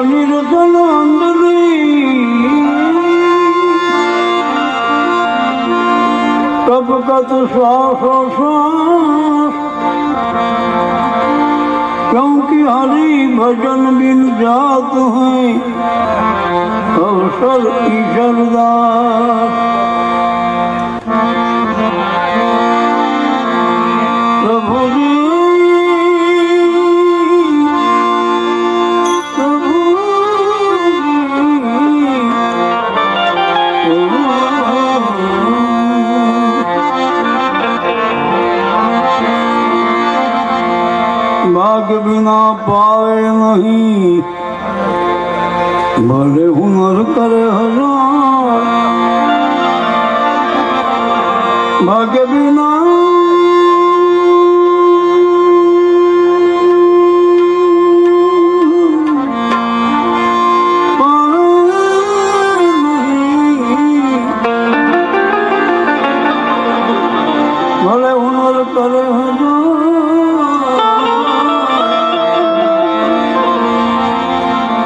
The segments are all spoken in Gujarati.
નિરતન અંજલિ कब कत श्वास श्वास क्योंकि हरि भजन बिन जात है कौशल ईश्वर दास प्रभु जी भाग्य बिना पावे नहीं भले हुनर करे हजार भाग्य बिना भले हुनर करे हजार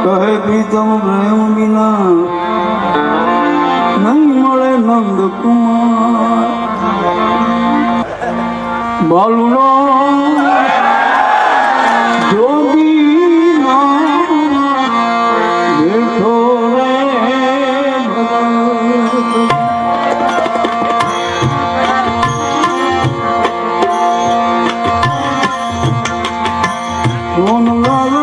कहे प्रीतम प्रेम बिना नहीं मले नंद कुमार बालुना जोगी ना देखो रे सोन लाल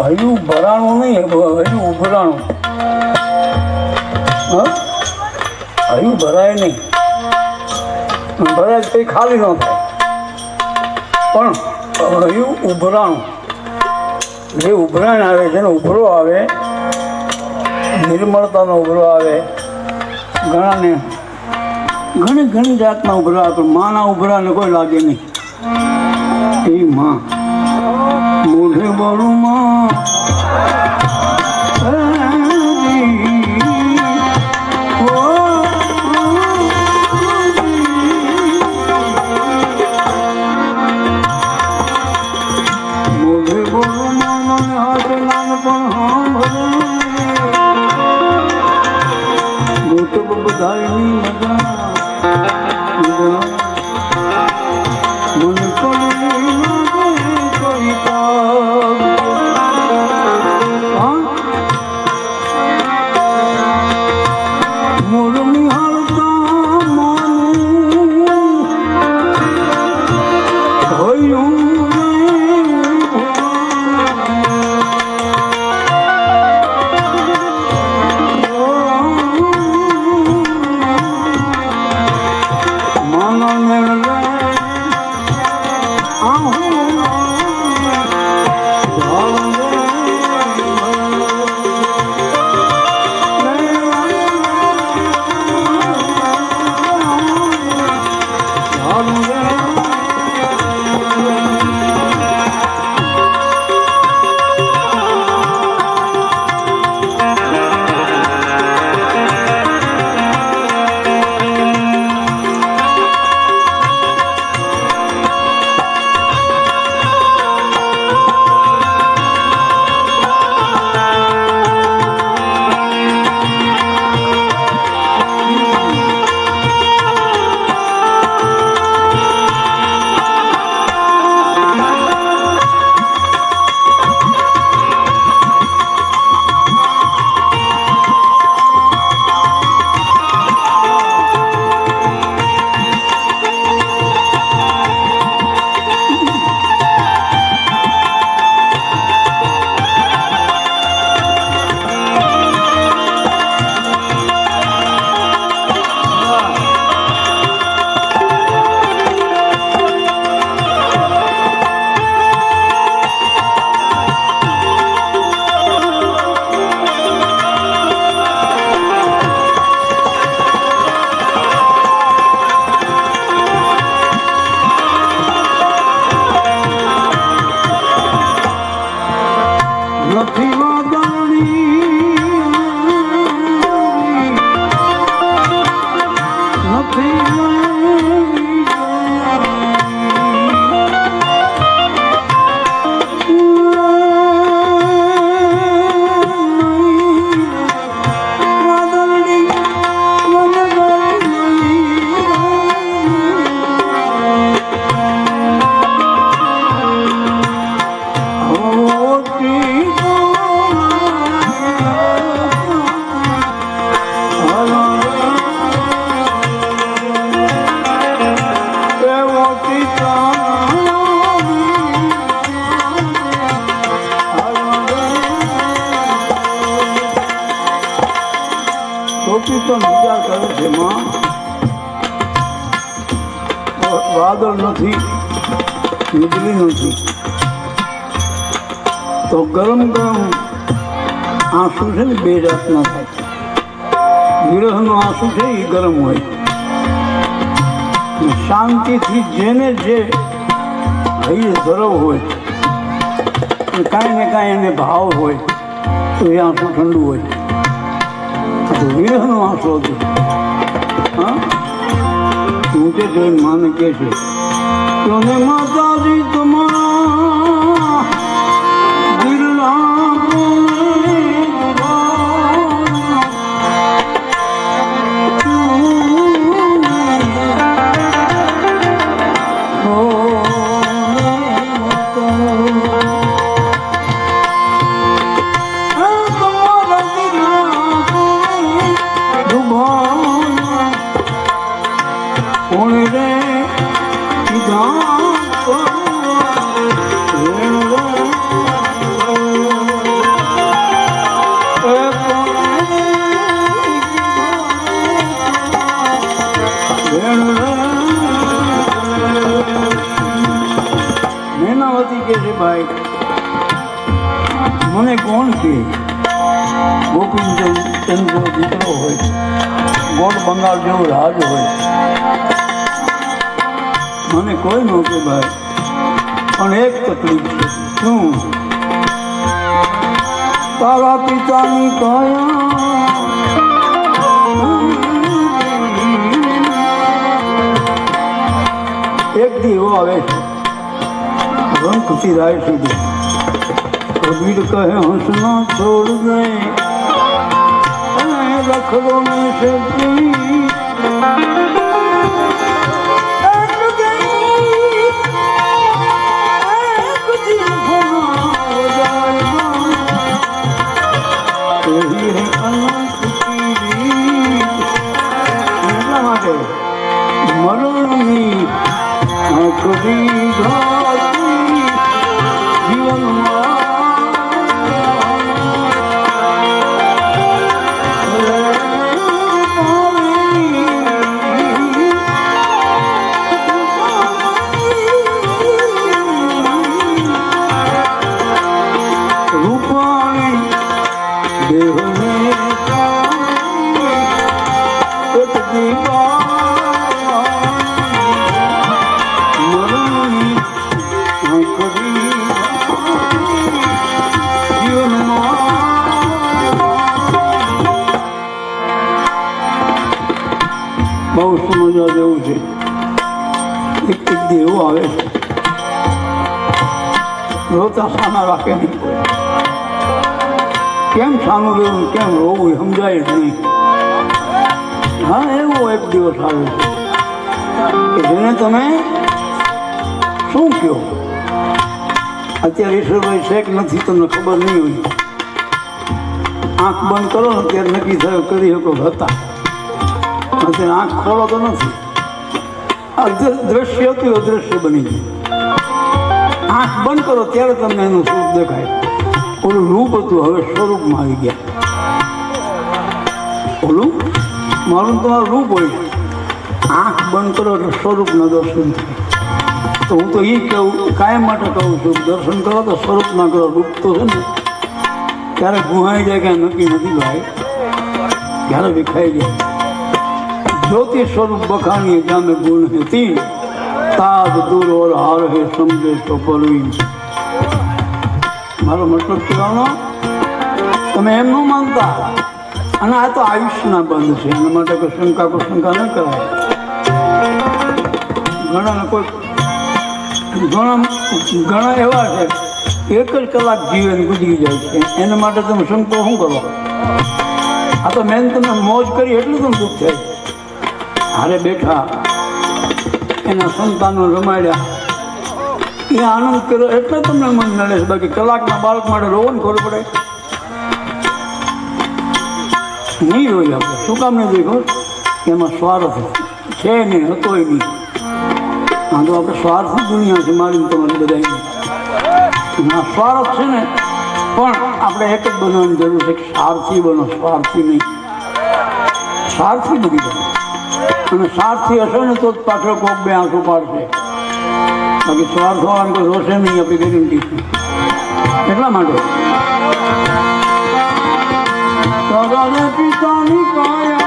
હજુ ભરાણું નહીં હજુ ઉભરાણું હજુ ભરાય નહીં ભરાય કંઈ ખાલી ન થાય પણ હજુ ઉભરાણું જે ઉભરાણ આવે જેનો ઉભરો આવે નિર્મળતાનો ઉભરો આવે ઘણાને ઘણી ઘણી જાતના ઉભરા આવે પણ માના ઉભરાને કોઈ લાગે નહીં એ માં મોઢે બોલું માં નથી વાદળી નથી વિચાર કરે છે માં વાદળ નથી વીજળી નથી તો ગરમ ગરમ આંસુ છે ને બે જાતના થાય. વિરહનો આંસુ છે એ ગરમ હોય. શાંતિથી જેને જે હૈયે ધરવ હોય કાંઈ ને કાંઈ એને ભાવ હોય તો એ આંસુ ઠંડુ હોય. વિરહનો આંસુ હતું. હા ઊંચે જોઈને માને કે છે તને માતાજી તમારા ભાઈ મને કોણ કે ગોપીચંદ ચંદ્ર દીકરો હોય ગોળ બંગાળ જેવો રાજ હોય મને કોઈ ન કે ભાઈ પણ એક તકલીફ છે. શું? તારા પિતાની કયા એક દીવો આવે છે खुशी राय સુધી कबीर कहे हंसना छोड़ दे रख दो में से મરણની આંખની બહુ સમજવા જેવું છે. એક દેવું આવે છે રોતા સાના રાખે નહીં કોઈ. કેમ સાનું રહેવું કેમ રોવું સમજાય જ નહીં. હા એવો એક દિવસ આવે છે કે જેને તમે શું કહો. અત્યારે ઈશ્વરભાઈ શેક નથી તમને ખબર નહીં હોય. આંખ બંધ કરો ને ત્યારે નક્કી થયો કરી શકો હતા. અત્યારે આંખ ખોલો તો નથી. આ દ્રશ્ય હતું અદ્રશ્ય બની ગયું. આંખ બંધ કરો ત્યારે તમને એનું સ્વરૂપ દેખાય. ઓલું રૂપ હતું હવે સ્વરૂપમાં આવી ગયા. ઓલું મારું તમારું રૂપ હોય. આંખ બંધ કરો એટલે સ્વરૂપના દર્શન થાય. તો હું તો એ કહું કાયમ માટે કહું છું દર્શન કરો તો સ્વરૂપ ના કરો. રૂપ તો છે ને ત્યારે ગુહાઈ જાય કાંઈ નક્કી નથી ભાઈ. ક્યારે વિખાઈ જાય. ज्योति स्वरूप बखानी जामे गुण है ताज दूर और हार है समझे तो परवीन મારો મતલબ કહેવાનો તમે એમ ન માનતા, અને આ તો આયુષ્યના બંધ છે, એના માટે કોઈ શંકા ન કરાય. ઘણા એવા છે એક જ કલાક જીવે ગુજરી જાય છે, એના માટે તમે શંકો શું કરો? આ તો મેન તમે મોજ કરી એટલું તમે દુઃખ થાય. હારે બેઠા એના સંતાનો રમાડ્યા, એ આનંદ કર્યો એટલે તમને મન નડે છે. બાકી કલાકના બાળક માટે રોવો ને ખબર પડે નહીં રોઈ આપણે. શું કામ નહીં જોઈ? એમાં સ્વાર્થ છે નહીં, હતોય નહીં. હા તો આપણે સ્વાર્થની દુનિયા છે મારી તમારી બધાની. સ્વાર્થ છે ને, પણ આપણે એક જ બનવાની જરૂર છે કે સારથી બનો, સ્વાર્થી નહીં. સારથી બની બનો, અને સારથી હશો ને તો જ પાછળ કોક બે આંસુ પાડશે. બાકી સ્વાર્થ હોવાનું કોઈ રોશે નહીં, આપણી ગેરંટી છે. એટલા માટે પિતાની કાયા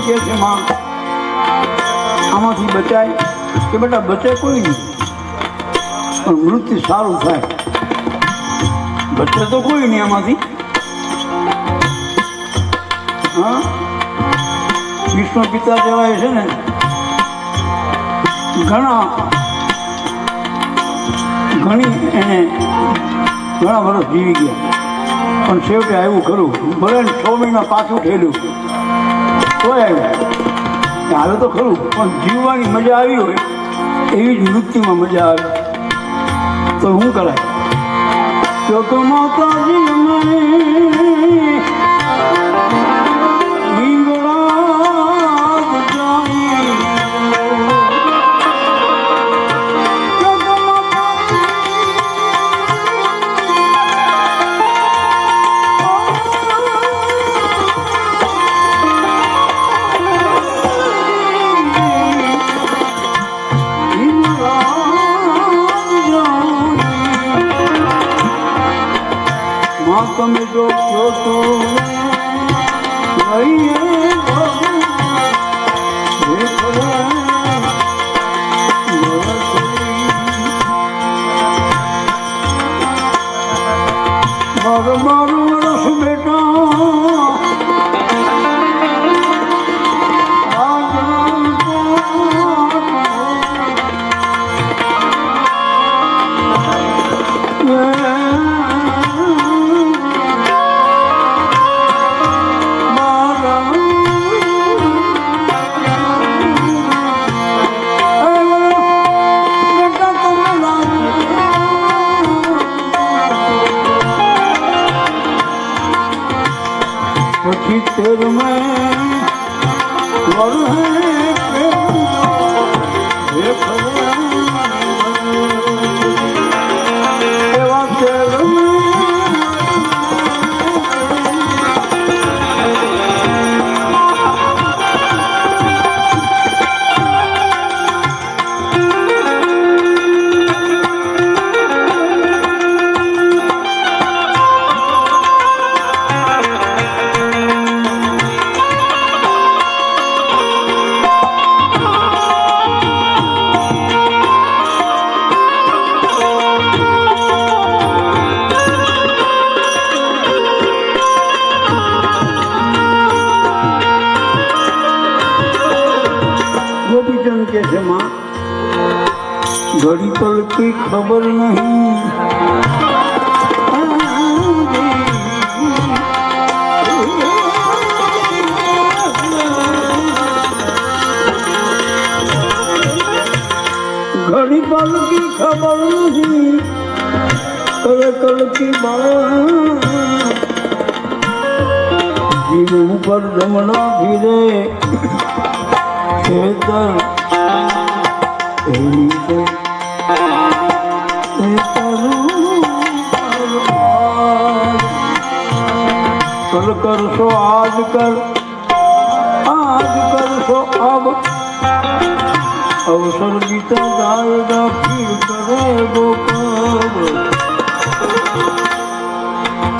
કે છે માં આમાંથી બચાય કે બેટા બચે કોઈ નહીં, પણ મૃત્યુ સારું થાય. બચે તો કોઈ નહીં આમાંથી. હા, વિષ્ણુ પિતા જેવાય છે ને, ઘણી એને ઘણા વર્ષ જીવી ગયા, પણ છેવટે આવ્યું ખરું. ભલે 6 મહિના પાછું ઠેલ્યું તોય આવ્યું. હાલે તો ખરું, પણ જીવવાની મજા આવી હોય એવી જ મૃત્યુમાં મજા આવે તો શું કરાય? તો માતાજી તમે જો કહો તો મારું રસ બેટા तेर में કે છે માં ઘડી પલ की खबर नहीं, घड़ी पल की खबर नहीं, कल की बात जीव पर जमना फिरे ખેતર કલ કરશો આજ કરશો અબ અવસર બીતા દાયડા ફીર કરે ગોકબ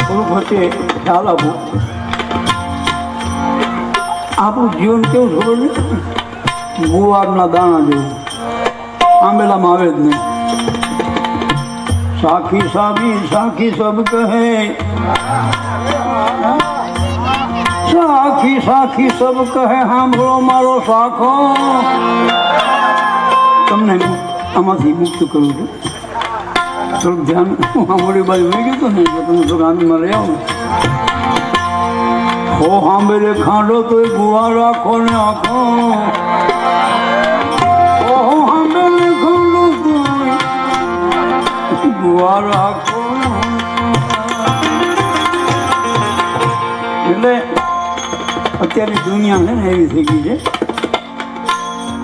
થોડું વચ્ચે ખ્યાલ આપો. આપણું જીવન કેવું ખબર ને ગુવારના દાણા જેવું આંબેલામાં આવે જ નહીં. સાખી સાબી સાખી સબ કહે સાખી સાખી સબ કહે સાંભળો મારો સાખો. તમને આમાંથી મુક્ત કરું છું. થોડુંક ધ્યાન સાંભળી બાજુ વહી ગયું હતું ને એટલે તમે થોડું આનંદમાં રહી આવો. હો સાંભળે ખાંડો તો ગુવા રાખો ને આખો. હો સાંભળે ખાંડો તો ગુવા રાખો. એટલે અત્યારની દુનિયા છે ને એવી થઈ ગઈ છે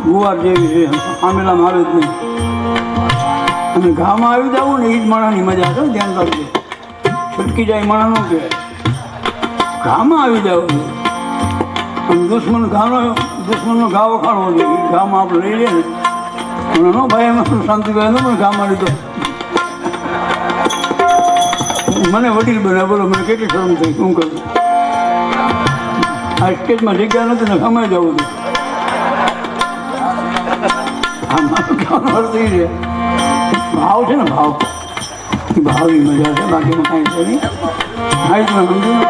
ગુવાર જેવી છે. આમેલામાં આવે જ નહીં. અને ઘામાં આવી જવું ને એ જ માણાની મજા છે. ધ્યાન રાખજો. છટકી જાય માણા નો કહેવાય. ઘામાં આવી જવું અને દુશ્મનનો ઘા વખાણવો જોઈએ. ઘામાં આપણે લઈ લઈએ ને અને નો ભાઈ એમાં શાંતિ ભાઈ નો પણ ઘામાં લીધો મને વડીલ બને. બોલો મને કેટલી શરમ થઈ. શું કરું? આ સ્ટેજમાં જગ્યા નથી ને ખમાઈ જવું હતું. આ મારો કહેવાનો અર્થ એ છે ભાવ છે ને ભાવ એ ભાવની મજા છે. બાકીમાં કાંઈ છે નહીં. હા તમે સમજો ને.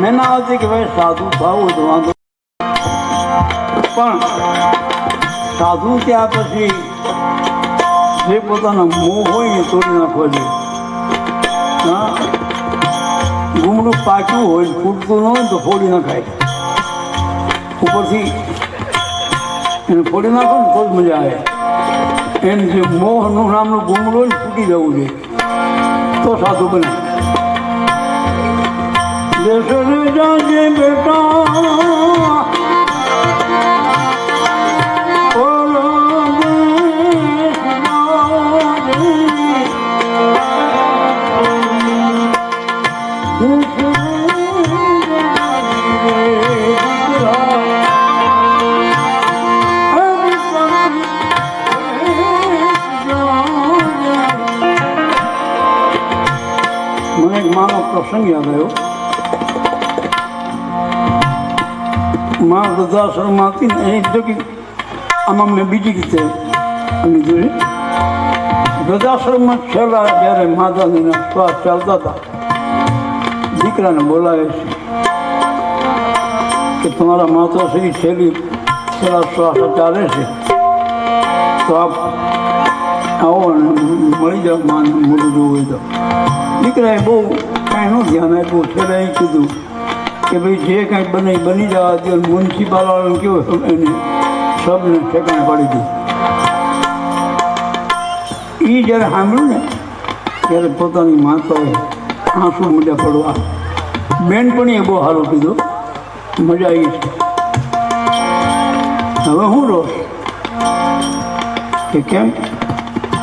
મેં ના આવતી કે ભાઈ સાધુ થવું તો વાંધો પણ સાધુ ત્યાં પછી જે પોતાનો મોહ હોય ને તોડી નાખવો જોઈએ. હા ગુમડું પાક્યું હોય ફૂટતું ન હોય તો ફોડી નખાય. ઉપરથી એને ફોડી નાખો ને તો જ મજા આવે. એમ જે મોહનું નામનું ગુમડું હોય ને ફૂટી જવું જોઈએ તો સાધુ બને. દેશને જાજે બેટા મને એક માનો પ્રસંગ યાદ આવ્યો. માં વૃદ્ધાશ્રમમાં હતી ને એ જો કે આમાં મેં બીજી રીતે લીધું છે. વૃદ્ધાશ્રમમાં છેલ્લા જ્યારે માતાજીના શ્વાસ ચાલતા હતા દીકરાને બોલાવે છે કે તમારા માતાશ્રી છેલ્લા શ્વાસ ચાલે છે તો આપ આવો અને મળી જાઓ. માને મોટું જોવું હોય તો દીકરાએ બહુ કાંઈ ન ધ્યાન આપ્યું. છેલ્લે એ કીધું કે ભાઈ જે કાંઈ બની જવા દે. મ્યુનિસિપાલવાળાને કેવું એને સબને ઠેકાણે પાડી દીધું. એ જ્યારે સાંભળ્યું ને ત્યારે પોતાની માતાએ આંસુ મોઢે પડવા. બેનપણીએ બહુ સારું કીધું. મજા આવી છે. હવે હું રોશ કે કેમ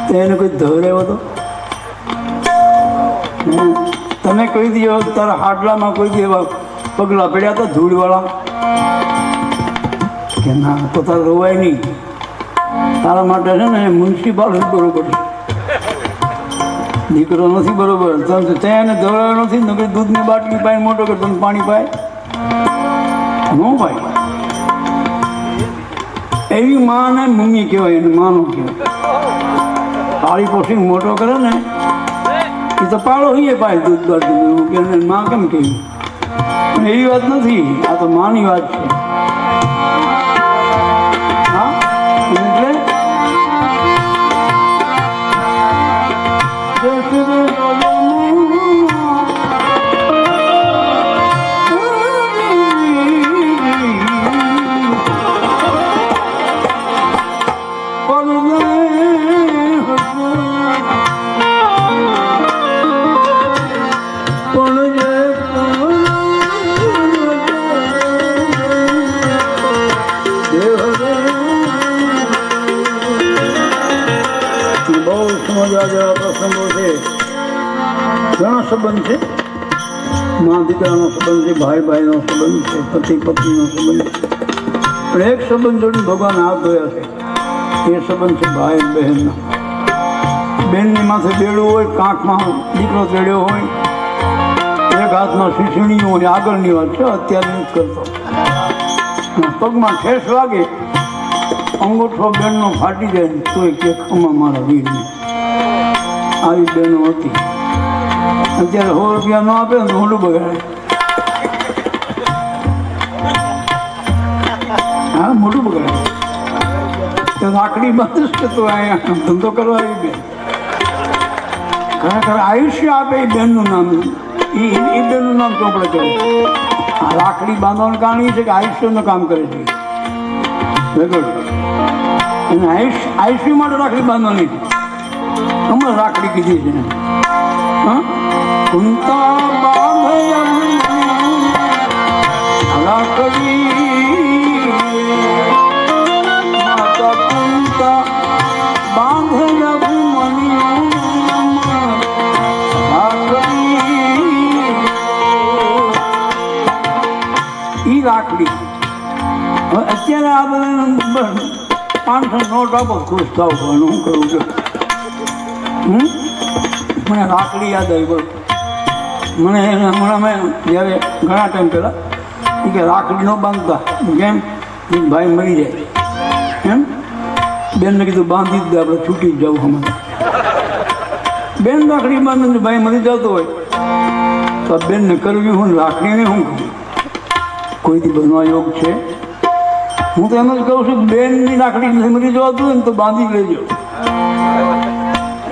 તો એને કોઈ ધવરાવ્યો હતો. તને કહી દીધો તારા હાડલામાં કોઈ એવા પગલાં પડ્યા હતા ધૂળવાળા કે ના તો તારે રોવાય નહીં. તારા માટે છે ને મ્યુનિસિપાલ બરોબર છે. દીકરો નથી બરોબર. તમે ત્યાં એને ધવરાયો નથી. નકરી દૂધની બાટલી પાય મોટો કે તમે પાણી પાય નો ભાઈ એવી માં ને મમ્મી કહેવાય એને માનો કહેવાય પાળી પોષી મોટો કરે ને એ તો પાડો હોઈએ પાય દૂધ દૂધ કે માં કેમ કહ્યું પણ એવી વાત નથી આ તો માની વાત છે હા એટલે પ્રસંગો છે ઘણા સંબંધ છે મા દીકરાનો સંબંધ છે ભાઈ ભાઈનો સંબંધ છે પતિ પત્નીનો સંબંધ છે પણ એક સંબંધ જોડી ભગવાન હાથ ધોયા છે એ સંબંધ છે ભાઈ બહેનનો બેનની માથે બેડું હોય કાંખમાં દીકરો તેડ્યો હોય એક હાથમાં શીશણીઓ હોય આગળની વાત છે અત્યારે નથી કરતો પગમાં ઠેસ લાગે અંગૂઠો બેનનો ફાટી જાય તો એ કે ખમા મારા વીરને આવી બહેનો હતી અત્યારે 100 રૂપિયા ન આપે ને મોઢું બગાડે હા મોઢું બગાડે તો રાખડી બાંધીશ કે તો અહીંયા ધંધો કરવા આવી બેન ખરેખર આયુષ્ય આપે એ બેનનું નામ એ બેનનું નામ ચોપડે કરે આ રાખડી બાંધવાનું કારણ એ છે કે આયુષ્યનું કામ કરે છે એને આયુષ્ય માટે રાખડી બાંધવાની છે હમણાં રાખડી કીધી છે હા કુંતા રાખડી માતા કુંતા બાંધે ઈ રાખડી હવે અત્યારે આ બધા 500 નોટ આપો ખુશ થાવ પણ હું કરું છું મને રાખડી યાદ આવી બોલ મને હમણાં મેં જ્યારે ઘણા ટાઈમ પહેલાં એ કે રાખડી ન બાંધતા કેમ ભાઈ મરી જાય એમ બેનને કીધું બાંધી જ દે આપણે છૂટી જ જવું અમારે બેન રાખડી બાંધે ભાઈ મરી જતો હોય તો બેનને કરવી હું રાખડીને હું કહું કોઈથી બનવા યોગ છે હું તો એમ જ કહું છું કે બેનની રાખડી નથી મરી જવાતું હોય ને તો બાંધી લેજો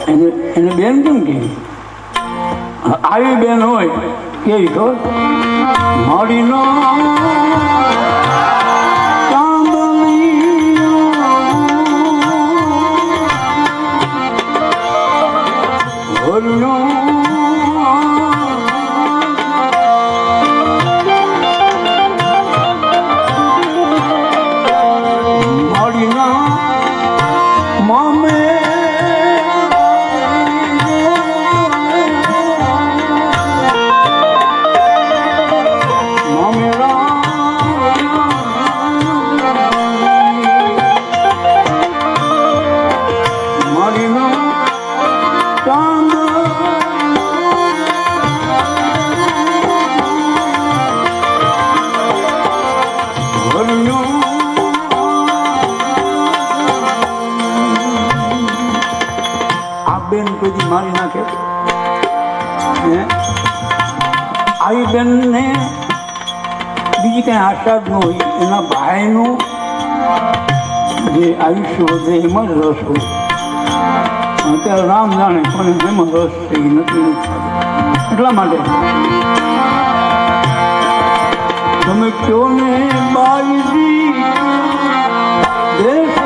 એને બેન કેમ કે આવી બેન હોય કેવી ખબર મારી નો મારી નાખે આવી બેનને બીજી કઈ આશા જ ન હોય એના ભાઈનું જે આયુષ્ય વધે એમાં જ રસ હોય અત્યારે રામ જાણે પણ એમાં રસ છે એ નથી એટલા માટે તમે કયો ને બાઈ દેશ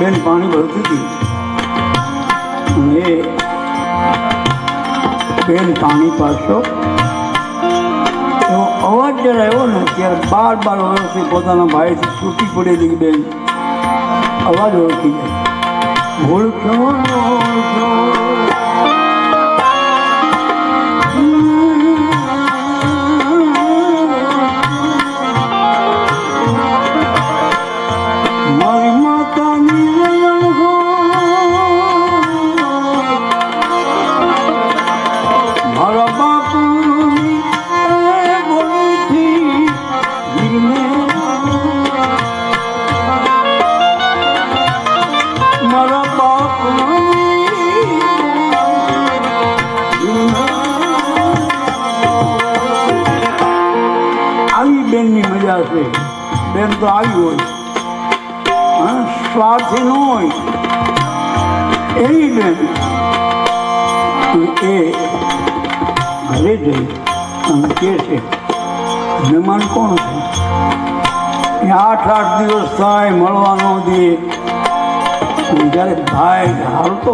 બેન પાણી ભરતી હતી એ બેન પાણી પાછો એવો અવાજ જ્યારે આવ્યો ને ત્યારે 12 વર્ષથી પોતાના ભાઈથી છૂટી પડેલી બેન અવાજ ઓળખી જાય ઓળખો છે બેન તો આવી હોય હા સ્વાર્થી ન હોય એવી બેન એ ઘરે જઈ અને કહે છે મહેમાન કોણ છે એ 8 દિવસ થાય મળવા ન દે જ્યારે ભાઈ હાલતો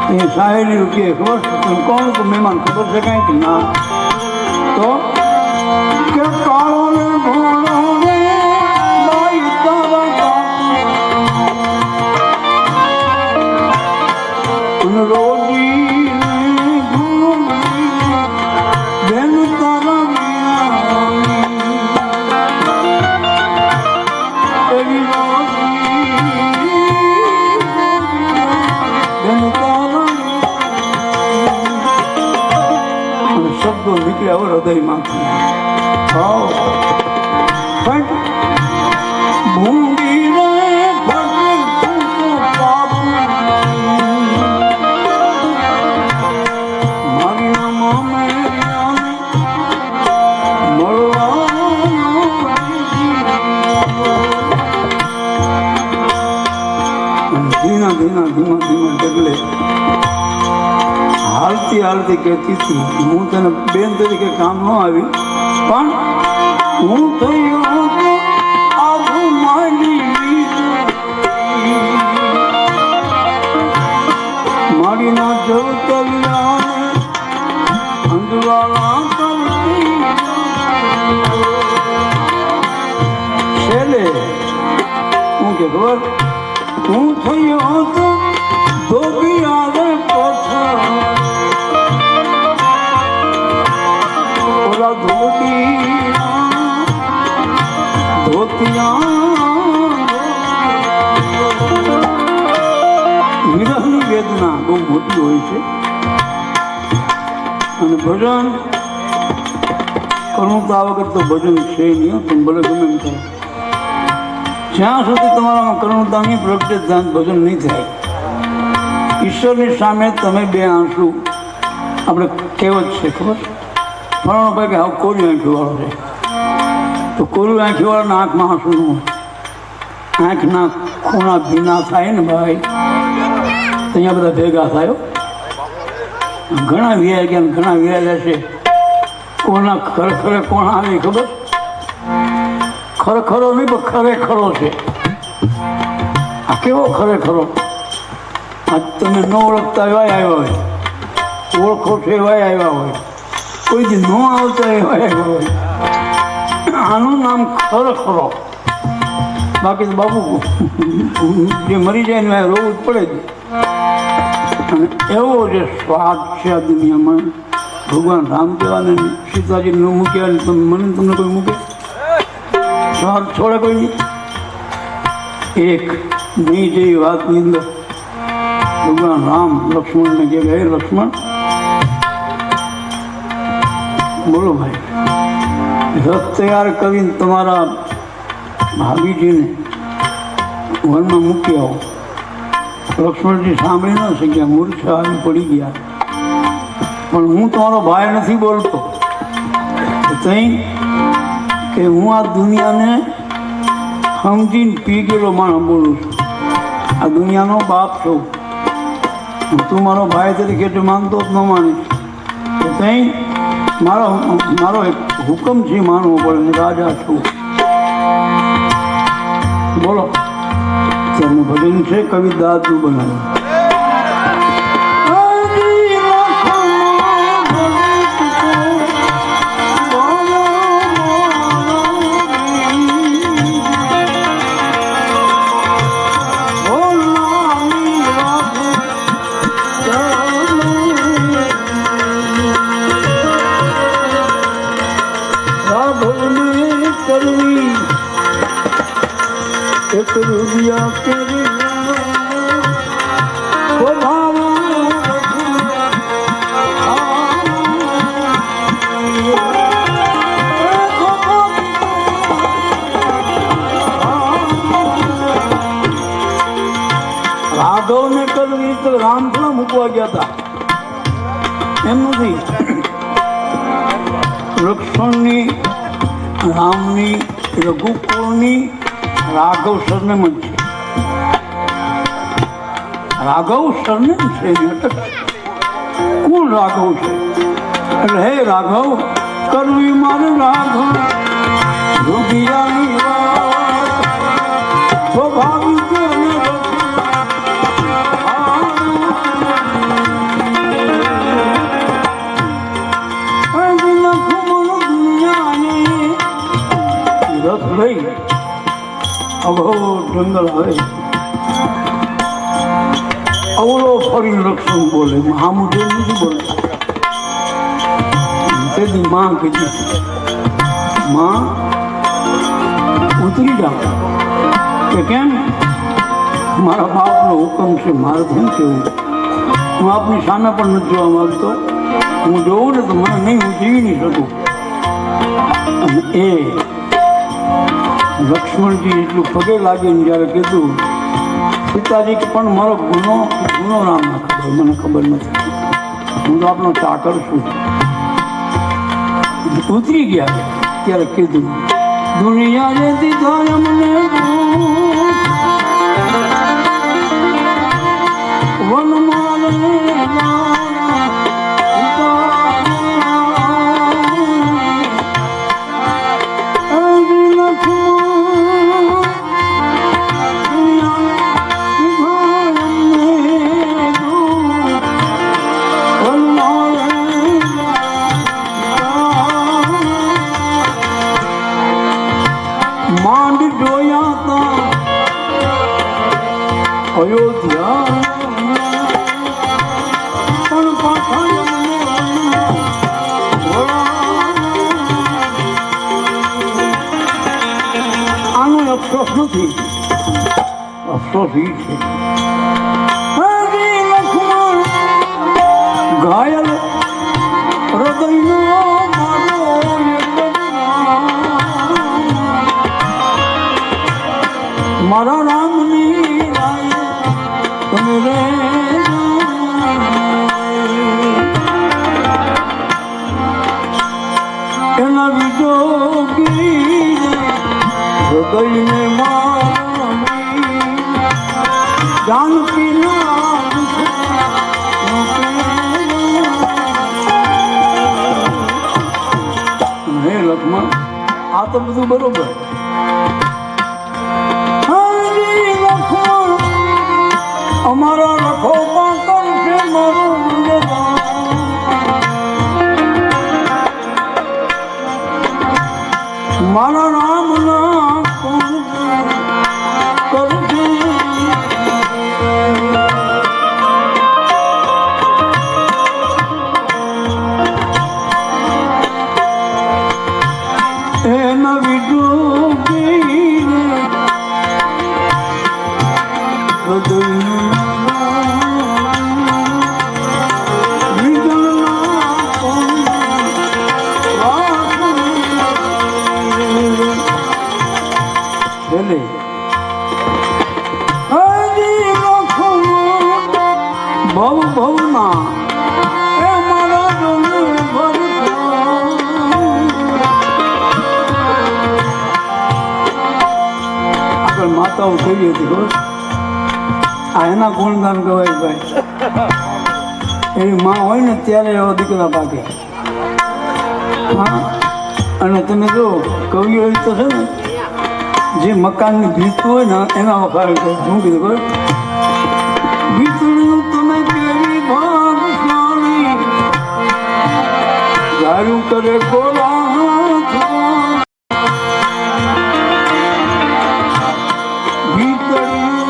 એ સાહેલી રૂપિયે ખબર છે કોણ તો મહેમાન ખબર છે કાંઈ કે ના તો કે કાળો ને ભોળો ને બાઈ તારા રોજી ને ગુણી બેન તારા એવી શબ્દો નીકળ્યા હૃદયમાં ભૂંડી ધીમા ધીમા ધીમા ધીમા ડગલે હાલતી હાલતી કહેતી હતી હું તને બેન તરીકે કામ ન આવી પણ હું થયો આવું મારી ના જવતલિયા અંધવાળા કરતી છેલ્લે હું કે ખબર હું થયો તો ધોબી આવે પથ્થર ઓલા ધોતિયા વિરહની વેદના બહુ મોટી હોય છે અને ભજન કરુણતા વગર તો ભજન છે નહીં પણ ભલે ગમે એમ કરો જ્યાં સુધી તમારામાં કરુણતા નહીં પ્રગટે ત્યાં ભજન નહીં થાય ઈશ્વરની સામે તમે બે આંસુ આપણે કહેવત છે ખબર ફલાણો ભાઈ કે હા કોરી આંખીવાળો છે તો કોરી આંખીવાળાના આંખમાં આંસુ ન હોય આંખના ખૂણા ભીના થાય ને ભાઈ અહીંયા બધા ભેગા થાય ઘણા વ્યાય ગયા ઘણા વ્યાય છે કોના ખરેખરે કોણ આવે ખબર ખરેખરો નહીં પણ ખરેખરો છે આ કેવો ખરેખરો આ તમે ન ઓળખતા એવા આવ્યા હોય ઓળખો છો એવા આવ્યા હોય કોઈ દી ન આવતા એવા આવ્યા હોય આનું નામ ખરેખરો બાકી તો બાપુ જે મરી જાય ને રોવું જ પડે જ અને એવો જે સ્વાદ છે આ દુનિયામાં ભગવાન રામદેવાને સીતાજી ન મૂક્યા ને તમે મને તમને કોઈ મૂકે સ્વાદ છોડે કોઈ નહીં એક નહીં જેવી વાતની અંદર ભગવાન રામ લક્ષ્મણને કહે હે લક્ષ્મણ બોલો ભાઈ રથ તૈયાર કરીને તમારા ભાભીજીને વનમાં મૂકી આવો લક્ષ્મણજી સાંભળી ન શક્યા મૂર્છા આવી પડી ગયા પણ હું તમારો ભાઈ નથી બોલતો તઈ કે હું આ દુનિયાને સમજીને પી ગયેલો માણસ બોલું છું આ દુનિયાનો બાપ છું તું મારો ભાઈ તરીકે માનતો જ ન માનીશ તો તઈ મારો એક હુકમ છે માનવો પડે હું રાજા છું બોલો તેમનું ભજન છે કવિ દાદનું બનાવ્યું एक रुपया तेरे રાઘવ ને કરવી તો રામ થોડા મૂકવા ગયા હતા એમ નથી લક્ષ્મણની રામની રઘુકુળની રાઘવ સરનેમ જ છે. રાઘવ સરનેમ છે કુળ રાઘવ છે. એટલે હે રાઘવ કરવી મારે રાઘવ રૂપિયાની વાત સ્વાભાવિક રથ લઈ અઘો જંગલ આવે. અવળો ફરી લક્ષ્મણ બોલે મહામુદ્દે નથી બોલતા. તેથી માં કીધી માં ઉતરી જાઓ. કે કેમ? મારા બાપનો હુકમ છે, મારે શું કહેવું? હું આપની સામે પણ નથી જોવા માંગતો. હું જોઉં ને તો મને નહીં, હું જીવી નહીં શકું. અને એ લક્ષ્મણજી એટલું પગે લાગીને જ્યારે કીધું સીતાજી કે પણ મારો ગુનો નામ ના ખબર, મને ખબર નથી, હું તો આપનો ચાકર છું. ઉતરી ગયા ત્યારે કીધું દુનિયા જે દીધા અમને વનમાલ માંડ જોયા તા અયોધ્યા પણ પાછા આનો અફસોસ નથી, અફસોસ એ છે લક્ષ્મણ ઘાયલ હૃદયનો મારા રામની રાય તમે રે એના બીજો હૃદયને મારી જાનકી હે લક્ષ્મણ આ તો બધું બરોબર. અમારા લખો પાકર છે મારું મારા રામ ના કરશે એના વિજુ ભવ ભવમાં એ મારા આગળ માતાઓ થઈ હતી ખબર, આ એના ગુણગાન ગવાય ભાઈ. એવી માં હોય ને ત્યારે એવો દીકરા પાકે. હા, અને તમે જો કવિઓ તો છે ને જે મકાનની ભીત હોય ને એના વખાણ કરે. શું કીધું ખબર? ભીતળું તમે કેવી ભાગશાળી ગાયું કરે ગોળા ભીતળું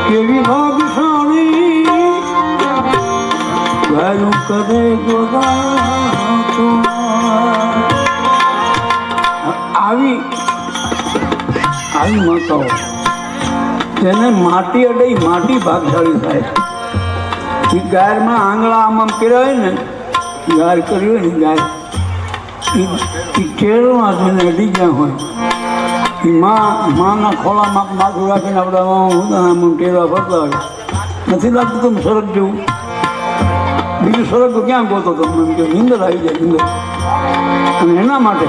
કેવી ભાગશાળી ગાયું કરે ગોળા. આવી માતાઓ તેને માટી અડે માટી ભાગશાળી થાય. એ ગાયમાં આંગળા આમ કર્યા હોય ને, ગાય કરી હોય ને ગાય એ ટેરમાં થઈને અડી ગયા હોય. એ માના ખોળામાં માથું રાખીને આપણે ટેરવા ફરતા હોય. નથી લાગતું તમે સરગ જેવું? બીજું સરગ તો ક્યાં ગોતો તમે? એમ કે નીંદર આવી જાય. નીંદર અને એના માટે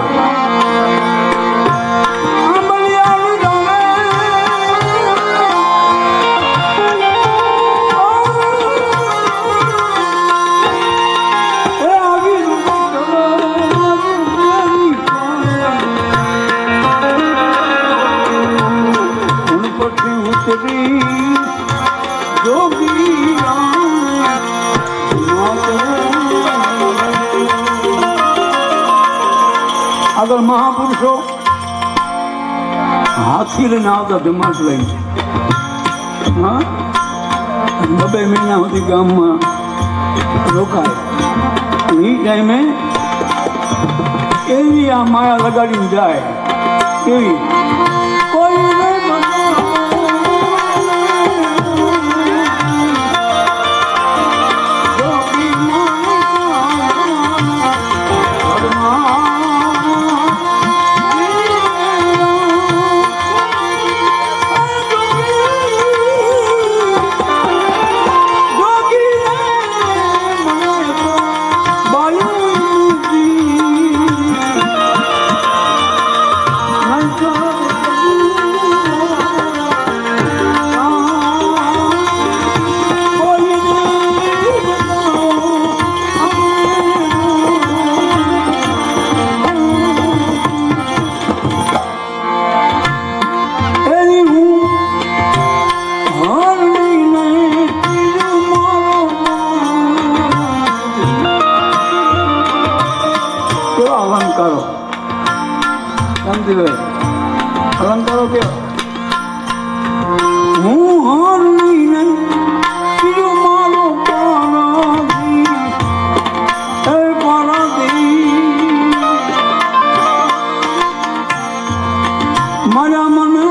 આગળ મહાપુરુષો હાથી લઈને આવતા જમાત લઈને, હા, 2 મહિના સુધી ગામમાં રોકાય. એ ટાઈમે એવી આ માયા લગાડીને જાય, કેવી કોઈ અલંકારો કે હું હારની બીજું મારો મારા મને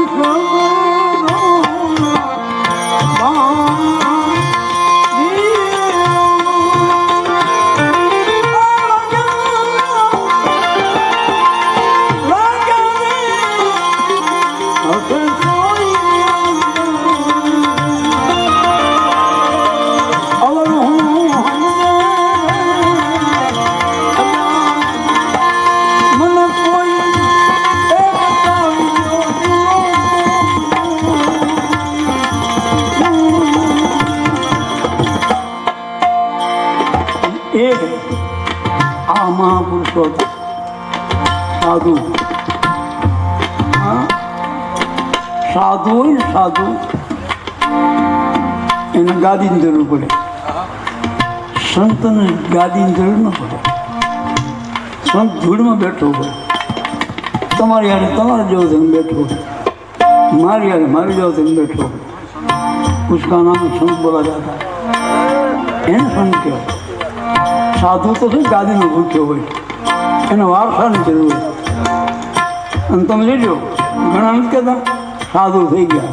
આ મહાપુરુષો સાધુ, સાધુ હોય ને સાધુ, એને ગાદીની જરૂર પડે. સંતને ગાદીની જરૂર ન પડે. સંત ધૂળમાં બેઠો હોય, તમારી યારે તમારે જેવો થઈને બેઠો હોય, મારી યારે મારી જેવો થઈને બેઠો હોય. उसका नाम संत बोला जाता है, એને સંત કહેવાય. સાધુ તો શું ગાદીનો ભૂખ્યો હોય, એને વારસાની જરૂર હોય. અને તમે જોજો ઘણા નથી કહેતા સાધુ થઈ ગયા,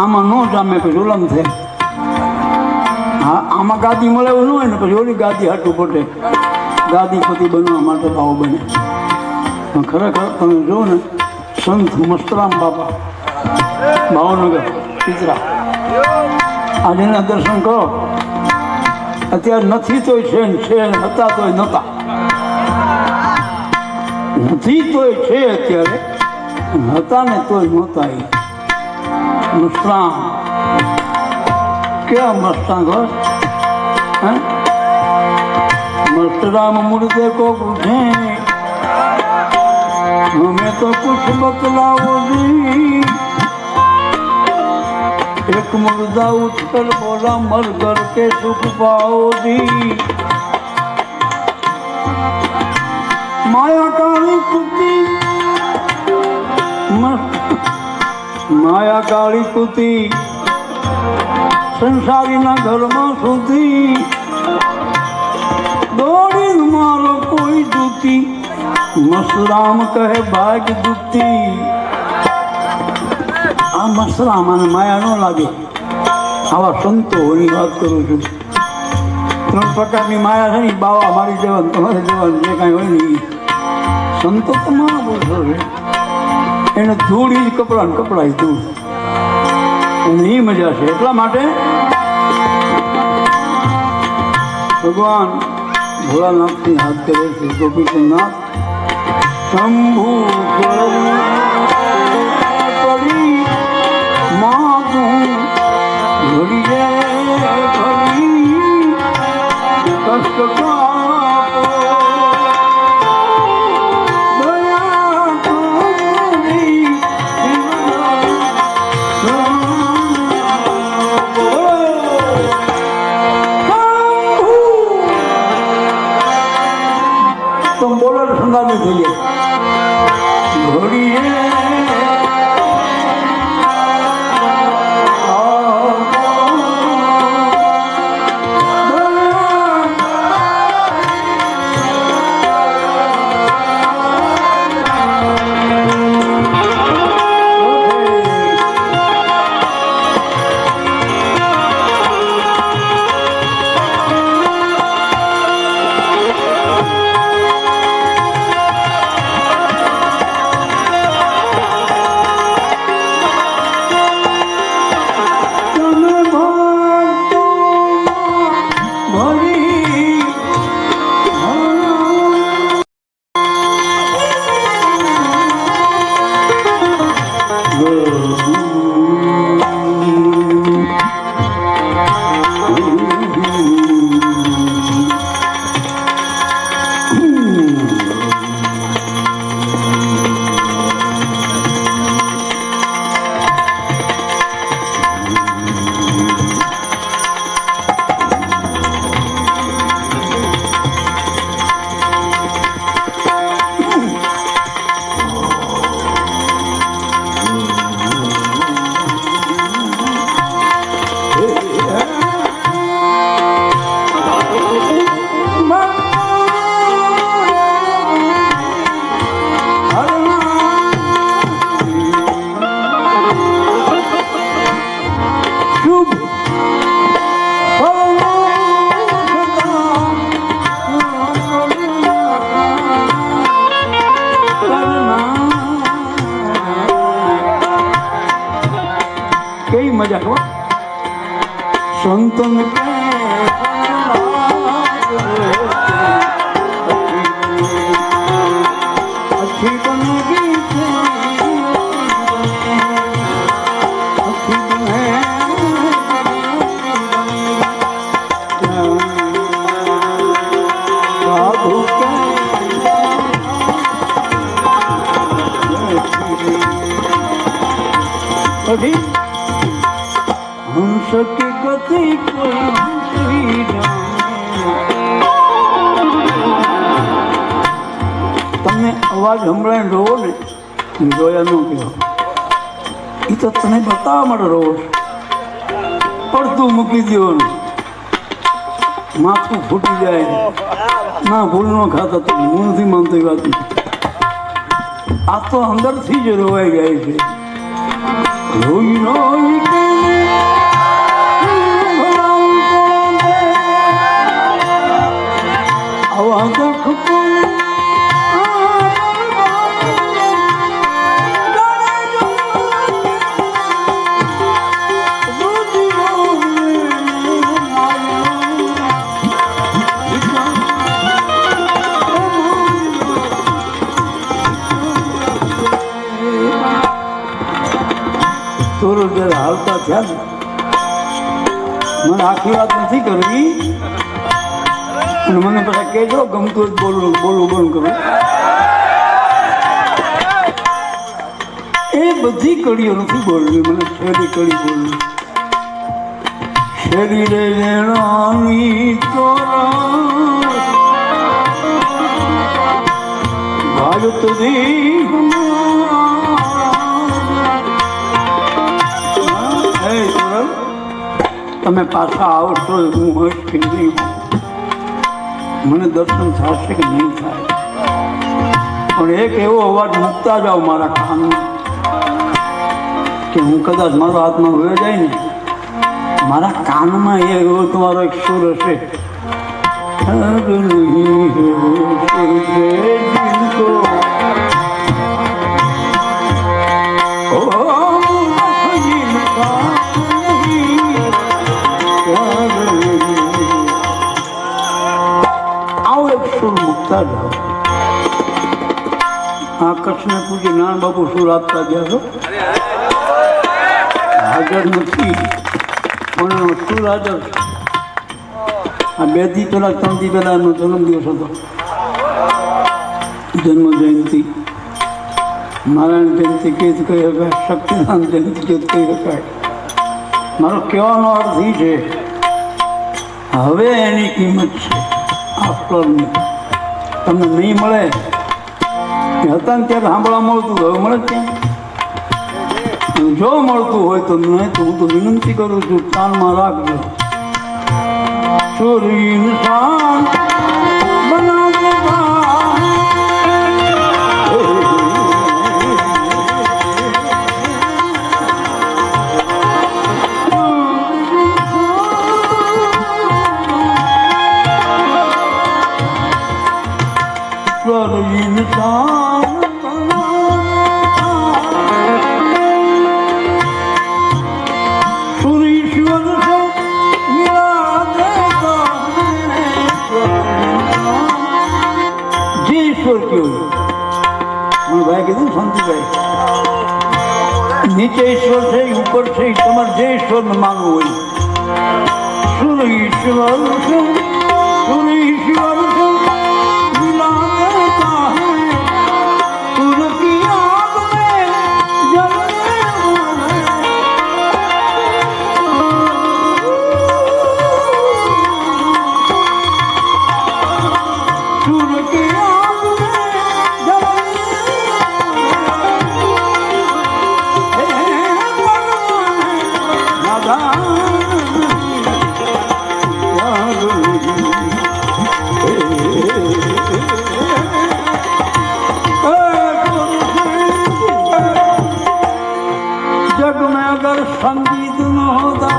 આમાં ન જામે પછી ઓલામ થાય. હા, આમાં ગાદી મળે એવું ન હોય ને પછી ઓલી ગાદી હાટું પોટે ગાદીપતિ બનવા માટે ભાવ બને. પણ ખરેખર તમે જો ને સંત મસ્તરામ બાપા ભાવનગર ચિત્રા, આજે એના દર્શન કરો. અત્યારે નથી તોય છે ને છે, હતા તોય નહોતા. નથી તોય છે અત્યારે, હતા ને તોય નહોતા. એ મસ્તરામ કેવા મસ્તાંગ હોય. मस्तराम मुर्दे को पूछे हमें तो कुछ बतलाओ जी. एक मुर्दा उठकर बोला मर कर के सुख पाओ जी. माया काली कुत्ती माया काली कुत्ती संसारी ना घर में सुधी दौड़ी मारो कोई जूती. मसराम કહે ભાગ દુતી. આ મસરામ અને માયા ન લાગે. આવા સંતોની વાત કરું છું. 3 પ્રકારની માયા છે ને, બાવા મારી દેવાનું, તમારે દેવાનું, જે કાંઈ હોય ને સંતો તમારા બોલશો છે. એને ધૂળી જ કપડાં કપડાય ધૂળ, એને એ મજા છે. એટલા માટે ભગવાન ભોળાનાથની હાથ કરે છે ગોપીનાથ શંભુ કરી માગું ઘડીએ ઘડી કષ્ટ કાપો દયા કરી तुम बोलो तो सुनना नहीं चाहिए घोड़िए मजा को संतन के अच्छी बनेगी अच्छी बने साधु के हंस की गति कोई તમે અવાજ સંભળાઈને રોવો ને જોયા ન કહેવાય એ તો તને બતાવવા માટે રોવો પડતું મૂકી દેવાનું માથું ફૂટી જાય ના ભૂલ ન ખાતા તો હું નથી માનતો એ વાત આ તો અંદરથી જ રોવાઈ જાય છે રોઈ રોઈ તોરો જયારે હાલતા થયા ને મને આખી વાત નથી કરવી અને મને પછી કહેજો ગમતું જ બોલવું બંધ કરું એ બધી કડીઓ નથી બોલવી મને શેરી કડી બોલવી શેરી રે વેણાની તોરા ભારત દેહ તમે પાછા આવશો હું હોઈશ કે નહીં મને દર્શન થશે કે નહીં થાય પણ એક એવો અવાજ મૂકતા જાઓ મારા કાનમાં કે હું કદાચ મારો હાથમાં વયો જાય ને મારા કાનમાં એવો તમારો એક સુર હશે કચ્છને પૂછી નાન બાપુ શું આપતા ગયા છો હાજર નથી પણ શું હાજર આ 2 દી પહેલાં 3 દી પહેલાં એમનો જન્મદિવસ હતો જન્મ જયંતિ નારાયણ જયંતિ કહી શકાય શક્તિનારાયણ જયંતિ કહી શકાય મારો કહેવાનો અર્થ એ છે હવે એની કિંમત છે આફ્ટરની તમને નહીં મળે હતા ને ત્યારે સાંભળવા મળતું હવે મળે જ ક્યાં જો મળતું હોય તો નહીં તો હું તો વિનંતી કરું છું કાનમાં રાખજો ચોરી ઇન્સાન બના દેગા નીચે ઈશ્વર છે ઉપર છે તમારે જે ઈશ્વરને માનવું હોય સુર ઈશ્વર છે સુર ઈશ્વર છે મિલા દેતા હૈ સુર કી આગ મેં જલને सुर की आग में जग में अगर संगीत न होता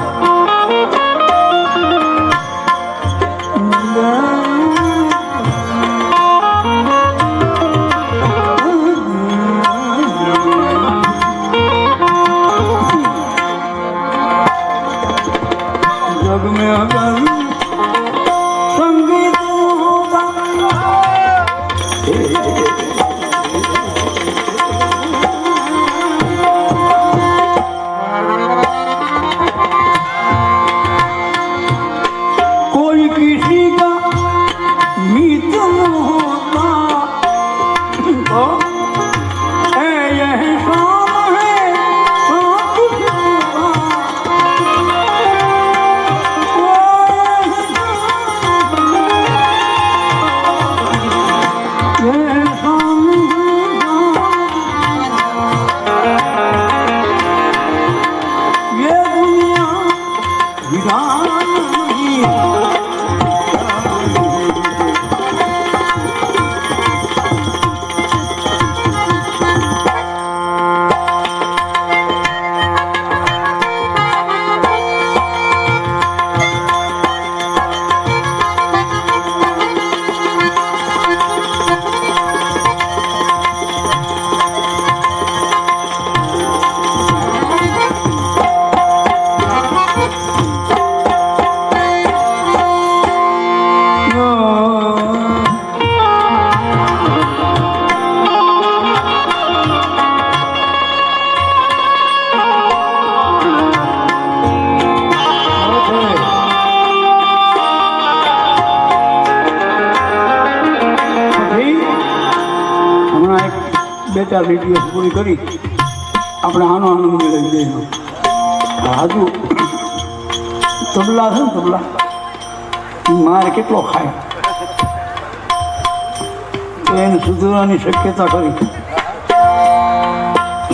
जग में अगर संगीत होता कोई किसी का मीत न होता तो यही शाम है बेटा वीडियो पूरी करी अपने आनो आनंद में लग गए हाजू तबला है तबला मार के खाए तो એને સુધરવાની શક્યતા કરી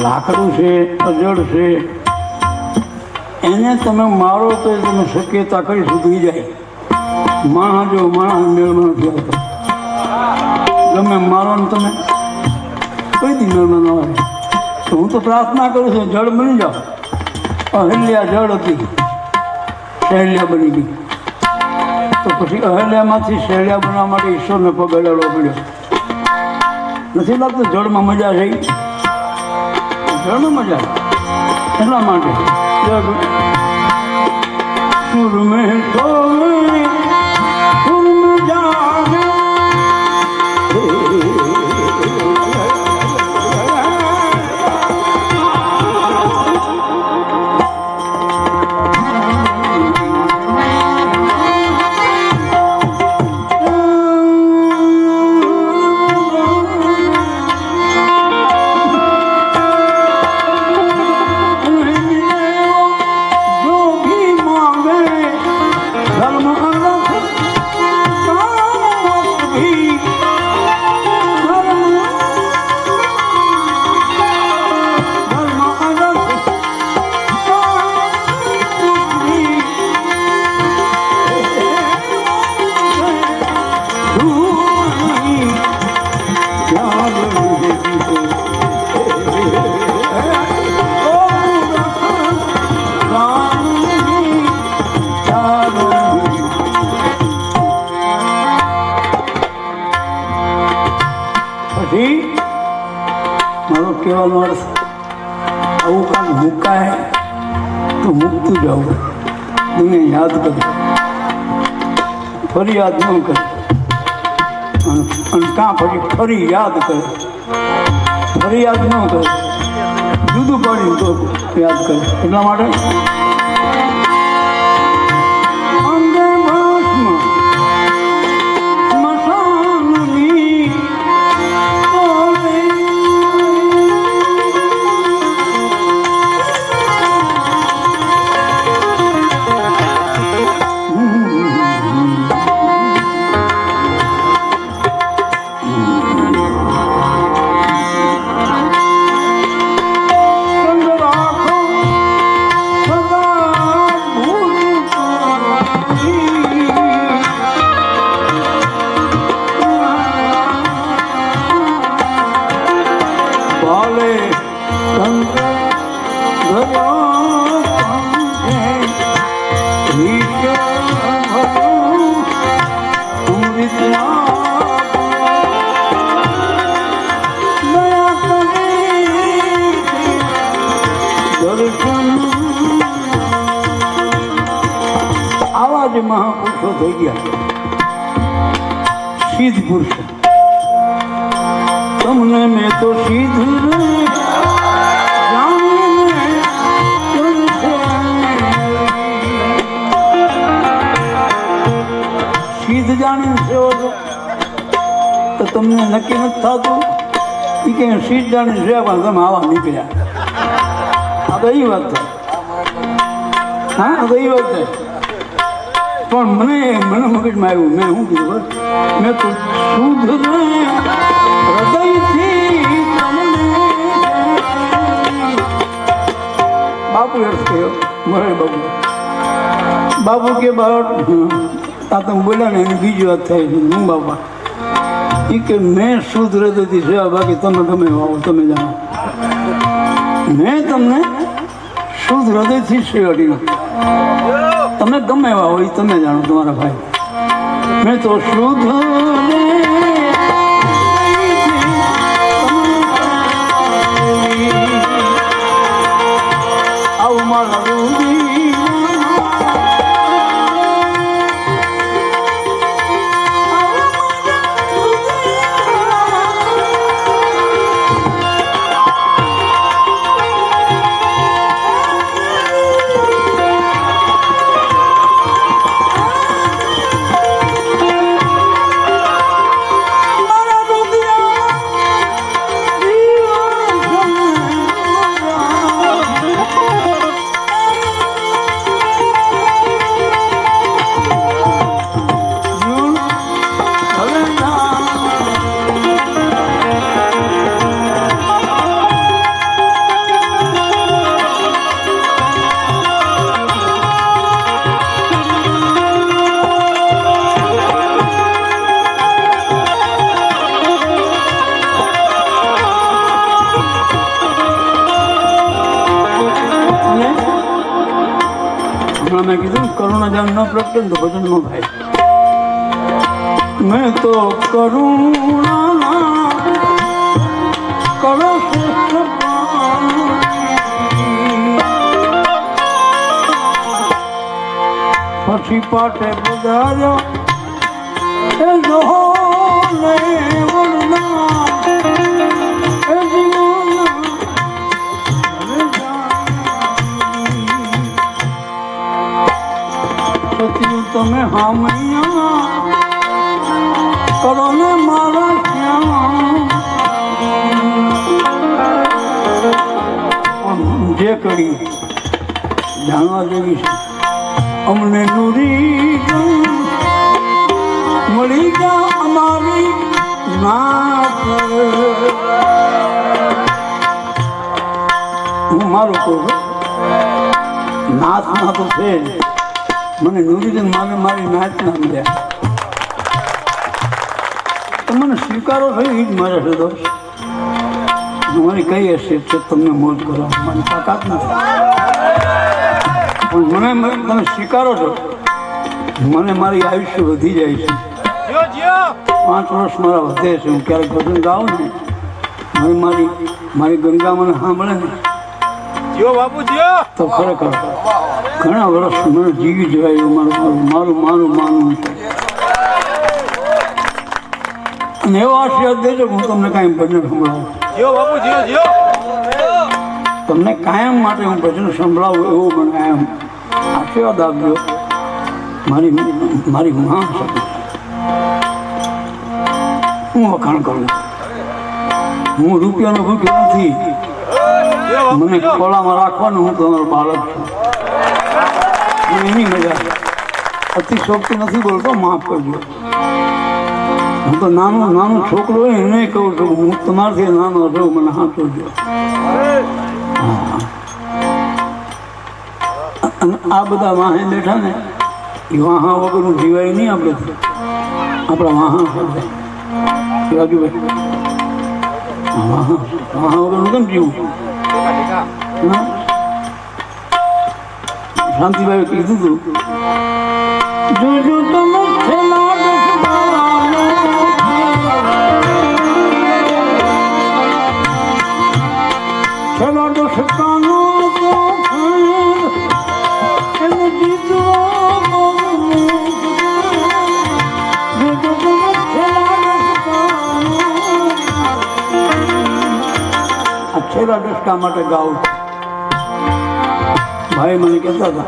લાકડું છે અજડ છે એને તમે મારો તો તમે શક્યતા કરી સુધરી જાય માણસ જો માણસ મેળમાં નથી આવતો ગમે મારો ને તમે કોઈ દી મેળમાં ન આવે તો હું તો પ્રાર્થના કરું છું જળ બની જાઓ અહલ્યા જળ હતી શૈલ્યા બની ગઈ તો પછી અહલ્યામાંથી શૈલ્યા બનવા માટે ઈશ્વરને પગ અડાડવો પડ્યો નથી લાગતું જળમાં મજા છે જળમાં મજા એટલા માટે સુર મેં સોવે સુર મેં જાગે મારો કહેવાનો અર્થ આવું કાંઈ મુકાય તો મૂકતું જાઉં, મને યાદ કરે, ફરી યાદ ન કરે, અને કાં ફરી યાદ કરે, ફરી યાદ ન કરે, જુદું પાડીને તો યાદ કરે. એટલા માટે આવા જ મહાપુરુષો થઈ ગયા, સિદ્ધ પુરુષ. તમને મેં તો સિદ્ધ સિદ્ધ જાણીને સેવો છો તો તમને નક્કી નથી થતું એ કે સિદ્ધ જાણીને સેવા પણ તમે આવા નીકળ્યા. આ તો એ વાત થાય. હા, તો એ વાત થાય. પણ મને મગજમાં આવ્યું, મેં શું કીધું, મેં તો શુદ્ધ હૃદયથી બાપુ અર્થ કહ્યો, મરે બાપુ કે બાળ આ તમે બોલ્યા ને એની બીજી વાત થાય છે. હું બાપા એ કે મેં શુદ્ધ હૃદયથી સેવા, બાકી તમે ગમે આવો તમે જાણો. મેં તમને શુદ્ધ હૃદયથી સેવાડી, તમે ગમે એવા હોય તમે જાણો તમારા ભાઈ. મેં તો શુદ્ધ આવું મારા મેં કીધું કરુણા જાણ ન પ્રગટે તો ભજન ન થાય. મેં તો કરુણા કરો પછી પાટે પધાર્યો એ જો તમે હામૈયા કરો ને મારા શ્યામ. જે કરી જાણવા જેવી છે, અમને નૂરી મળી ગયા અમારી નાથ. હું મારું કહું નાથ ના તો છે જ, મને નૂરી માને મારી નાચ ના મળ્યા. તો મને સ્વીકારો થયો એ જ મારા છે દોસ્ત. મારી કઈ હશે તો તમને મોજ કરો, મને તાકાત નથી. પણ મને તમે સ્વીકારો છો, મને મારી આયુષ્ય વધી જાય છે. 5 વર્ષ મારા વધે છે. હું ક્યારેક ભજન ગાઉં ને મને મારી મારી ગંગા મને સાંભળે ને જીઓ બાપુ જીઓ. તો ખરેખર ઘણા વર્ષ મને જીવી જવાય એવું મારું મારું માનવું છે. અને એવો આશીર્વાદ દેજો હું તમને કાંઈ ભજન સંભળાવું. જીઓ બાપુ જીઓ જીઓ. તમને કાયમ માટે હું ભજન સંભળાવું એવું મને કાયમ આશીર્વાદ આપજો. મારી માં છે, હું વખાણ કરું. હું રૂપિયાનો ભૂખ્યો નથી. મને ખોળામાં રાખવાનું, હું તમારો બાળક છું. મને એની મજા અતિશોક્તિ નથી બોલતો, માફ કરજો. હું તો નાનું છોકરો હોય એને કહું છું હું તમારથી નાનો છું, મને સાચવજો. અને આ બધા વાહે બેઠા ને એ વાહા વગરનું જીવાય નહીં. આપણે આપણા વાહા રાજુભાઈ વાહા વગરનું કેમ જીવું? શાંતિભાઈ કીધું હતું જોજો તમે છેલ્લા દશકાનો છેલ્લા દશકા માટે ગાઉં. ભાઈ મને કહેતા હતા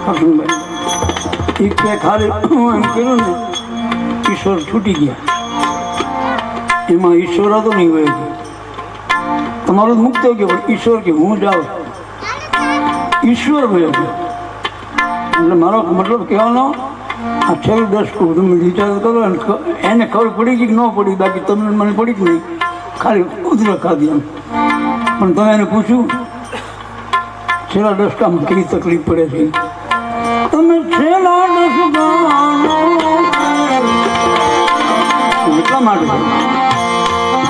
કરશનભાઈ કે ખાલી હું એમ કર્યું ને ઈશ્વર છૂટી ગયા, એમાં ઈશ્વર હતો નહીં હોય. તમારું મુક્ત ગયો પણ ઈશ્વર કે હું જાઉં ઈશ્વર ભયો ગયો. એટલે મારો મતલબ કહેવાનો આ છેલ્લું દશકું તમે વિચાર કરો એને ખબર પડી કે ન પડી, બાકી તમને મને પડી જ નહીં. ખાલી ઉધરક ખાધી એમ. પણ તમે એને પૂછ્યું છેલ્લા દશકામાં કેવી તકલીફ પડે છે? તમે છેલ્લા દશકા એટલા માટે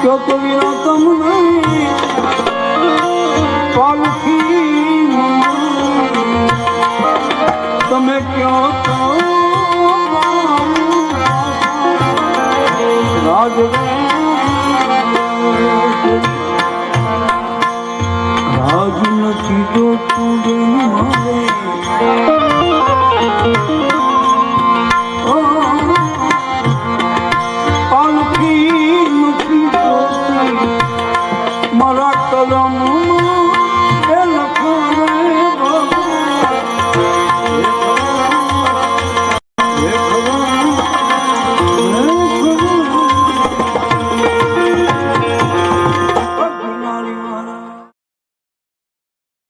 કયો તો વિરાતમ નહીં પાલખી તમે કયો તો રાજ રાજ નથી જોતું